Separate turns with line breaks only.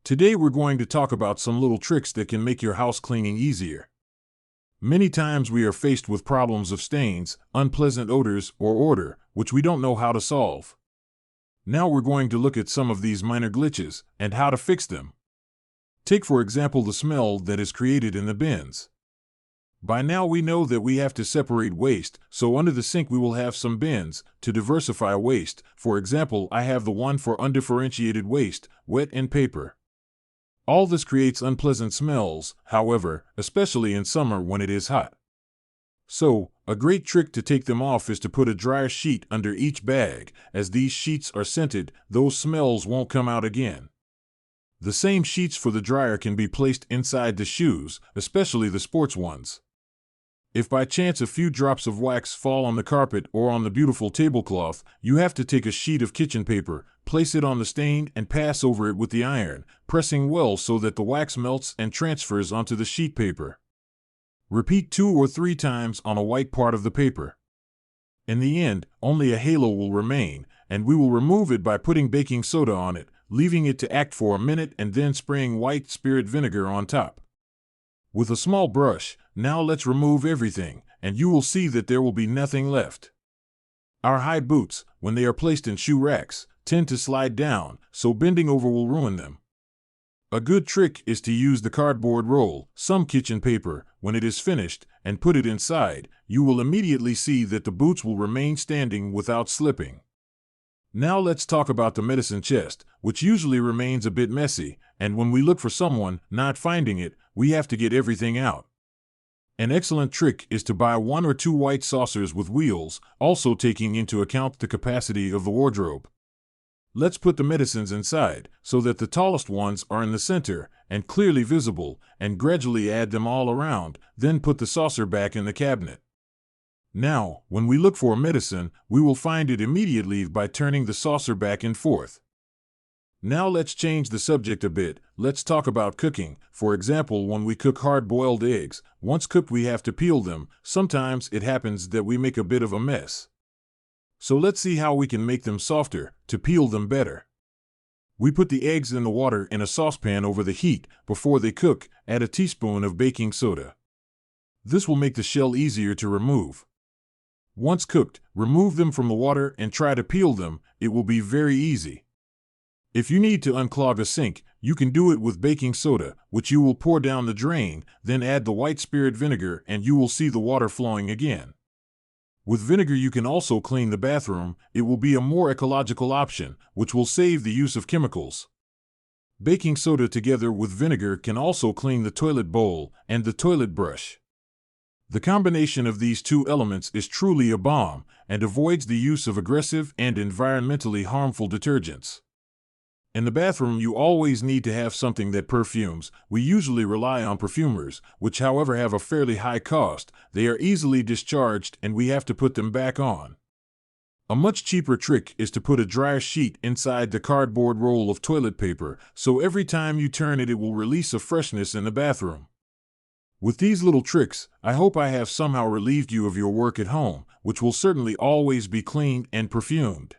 Today we're going to talk about some little tricks that can make your house cleaning easier. Many times we are faced with problems of stains, unpleasant odors, or odor, which we don't know how to solve. Now we're going to look at some of these minor glitches and how to fix them. Take for example the smell that is created in the bins. By now we know that we have to separate waste, so under the sink we will have some bins to diversify waste. For example, I have the one for undifferentiated waste, wet and paper. All this creates unpleasant smells, however, especially in summer when it is hot. So, a great trick to take them off is to put a dryer sheet under each bag. As these sheets are scented, those smells won't come out again. The same sheets for the dryer can be placed inside the shoes, especially the sports ones. If by chance a few drops of wax fall on the carpet or on the beautiful tablecloth, you have to take a sheet of kitchen paper, place it on the stain and pass over it with the iron, pressing well so that the wax melts and transfers onto the sheet paper. Repeat 2 or 3 times on a white part of the paper. In the end, only a halo will remain, and we will remove it by putting baking soda on it, leaving it to act for a minute and then spraying white spirit vinegar on top. With a small brush, now let's remove everything, and you will see that there will be nothing left. Our high boots, when they are placed in shoe racks, tend to slide down, so bending over will ruin them. A good trick is to use the cardboard roll, some kitchen paper, when it is finished, and put it inside. You will immediately see that the boots will remain standing without slipping. Now let's talk about the medicine chest, which usually remains a bit messy, and when we look for someone, not finding it, we have to get everything out. An excellent trick is to buy 1 or 2 white saucers with wheels, also taking into account the capacity of the wardrobe. Let's put the medicines inside, so that the tallest ones are in the center and clearly visible, and gradually add them all around, then put the saucer back in the cabinet. Now, when we look for a medicine, we will find it immediately by turning the saucer back and forth. Now let's change the subject a bit. Let's talk about cooking. For example, when we cook hard-boiled eggs, once cooked we have to peel them. Sometimes it happens that we make a bit of a mess. So let's see how we can make them softer, to peel them better. We put the eggs in the water in a saucepan over the heat. Before they cook, add a teaspoon of baking soda. This will make the shell easier to remove. Once cooked, remove them from the water and try to peel them. It will be very easy. If you need to unclog a sink, you can do it with baking soda, which you will pour down the drain, then add the white spirit vinegar and you will see the water flowing again. With vinegar you can also clean the bathroom. It will be a more ecological option, which will save the use of chemicals. Baking soda together with vinegar can also clean the toilet bowl and the toilet brush. The combination of these 2 elements is truly a bomb and avoids the use of aggressive and environmentally harmful detergents. In the bathroom you always need to have something that perfumes. We usually rely on perfumers, which however have a fairly high cost. They are easily discharged and we have to put them back on. A much cheaper trick is to put a dryer sheet inside the cardboard roll of toilet paper, so every time you turn it, it will release a freshness in the bathroom. With these little tricks, I hope I have somehow relieved you of your work at home, which will certainly always be clean and perfumed.